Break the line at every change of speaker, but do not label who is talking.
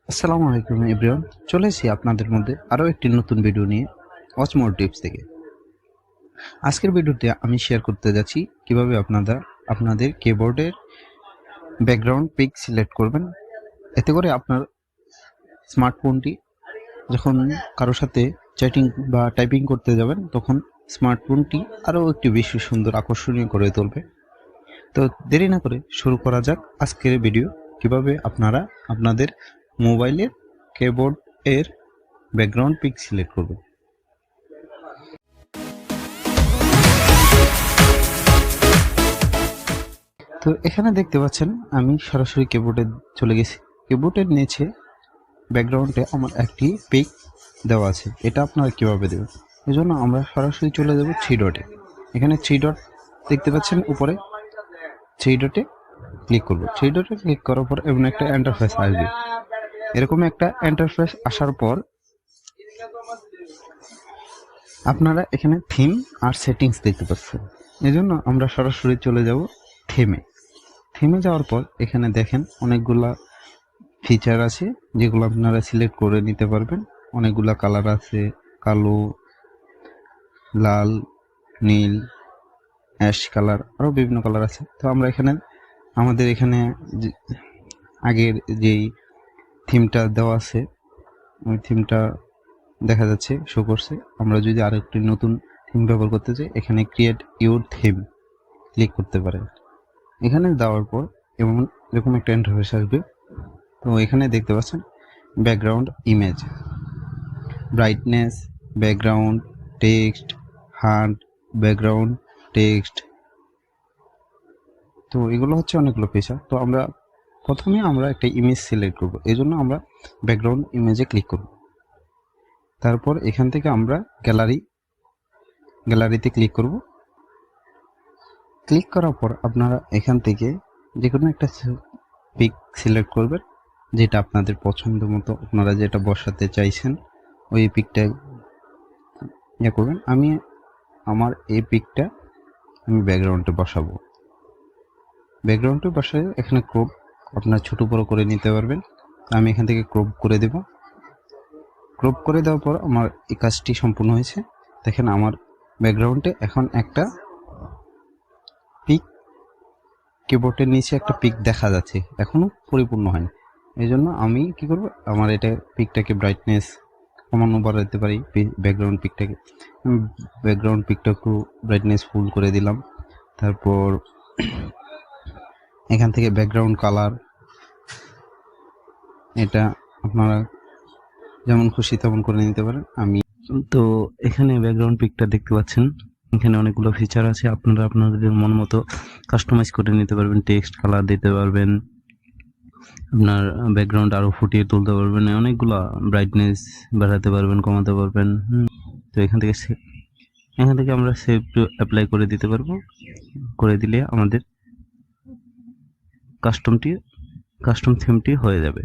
আসসালামু আলাইকুম এভরিওয়ান, চলে এসেছি আপনাদের মধ্যে আরও একটি নতুন ভিডিও নিয়ে ওয়াচ মোর টিপস থেকে। আজকের ভিডিওতে আমি শেয়ার করতে যাচ্ছি কিভাবে আপনাদের কিবোর্ডের ব্যাকগ্রাউন্ড পিক সিলেক্ট করবেন। এতে করে আপনার স্মার্টফোনটি যখন কারোর সাথে চ্যাটিং বা টাইপিং করতে যাবেন তখন স্মার্টফোনটি আরও একটু বেশি সুন্দর আকর্ষণীয় করে তুলবে। তো দেরি না করে শুরু করা যাক আজকের ভিডিও, কিভাবে আপনারা আপনাদের মোবাইলের কিবোর্ড এর ব্যাকগ্রাউন্ড পিক সিলেক্ট করবেন। তো এখানে দেখতে পাচ্ছেন আমি সরাসরি কিবোর্ডে চলে গেছি। কিবোর্ডের নিচে ব্যাকগ্রাউন্ডে আমার একটি পিক দেওয়া আছে, এটা আপনারা কিভাবে দেবেন। এই জন্য আমরা সরাসরি চলে যাব থ্রি ডটে। এখানে থ্রি ডট দেখতে পাচ্ছেন উপরে, থ্রি ডটে ক্লিক করব। থ্রি ডটে ক্লিক করার পর এমন একটা ইন্টারফেস আসবে। এরকম একটা ইন্টারফেস আসার পর আপনারা এখানে থিম আর সেটিংস দেখতে পাচ্ছেন। এজন্য আমরা সরাসরি চলে যাব থিমে যাওয়ার পর এখানে দেখেন অনেকগুলা ফিচার আছে যেগুলো আপনারা সিলেক্ট করে নিতে পারবেন। অনেকগুলা কালার আছে, কালো, লাল, নীল, অ্যাশ কালার, আরও বিভিন্ন কালার আছে। তো আমরা আমাদের এখানে আগের যেই থিমটা দেওয়া আছে ওই থিমটা দেখা যাচ্ছে, শো করছে। আমরা যদি আরো একটি নতুন থিম ব্যবহার করতে চাই এখানে ক্রিয়েট ইউর থিম ক্লিক করতে পারেন। এখানে দেওয়ার পর এরকম একটা ইন্টারফেস আসবে। তো এখানে দেখতে পাচ্ছেন background image, brightness, background text, hunt, background text. তো এগুলো হচ্ছে অনেকগুলো ফিচার। তো প্রথমে আমরা একটা ইমেজ সিলেক্ট করব, এই জন্য আমরা ব্যাকগ্রাউন্ড ইমেজে ক্লিক করব। তারপর এখান থেকে আমরা গ্যালারিতে ক্লিক করব। ক্লিক করার পর আপনারা এখান থেকে যে কোনো একটা পিক সিলেক্ট করবেন, যেটা আপনাদের পছন্দ মতো আপনারা যেটা বসাতে চাইছেন ওই পিকটা করবেন। আমার এই পিকটা আমি ব্যাকগ্রাউন্ডে বসাবো। ব্যাকগ্রাউন্ডে বসায় এখানে ক্রপ আপনারা ছোট বড় করে নিতে পারবেন। আমি এখান থেকে ক্রপ করে দেব। ক্রপ করে দেওয়ার পর আমার এই কাজটি সম্পূর্ণ হয়েছে। দেখেন আমার ব্যাকগ্রাউন্ডে এখন একটা পিক, কিবোর্ডের নিচে একটা পিক দেখা যাচ্ছে, এখনো পরিপূর্ণ হয়নি। এই জন্য আমি কি করব, আমার পিকটাকে ব্রাইটনেস কমানো বাড়াতে পারি। ব্যাকগ্রাউন্ড পিকটা একটু ব্রাইটনেস ফুল করে দিলাম। তারপর এখান থেকে ব্যাকগ্রাউন্ড কালার, এটা আপনারা যেমন খুশি তেমন করে নিতে পারেন। তো এখানে ব্যাকগ্রাউন্ড পিকটা দেখতে পাচ্ছেন, এখানে অনেকগুলো ফিচার আছে, আপনারা আপনাদের মন মতো কাস্টমাইজ করে নিতে পারবেন। টেক্সট কালার দিতে পারবেন, আপনার ব্যাকগ্রাউন্ড আরও ফুটিয়ে তুলতে পারবেন, অনেকগুলো ব্রাইটনেস বাড়াতে পারবেন, কমাতে পারবেন। তো এখান থেকে আমরা সেভ টু অ্যাপ্লাই করে দিতে পারবো। করে দিলে আমাদের কাস্টম থিমটি হয়ে যাবে।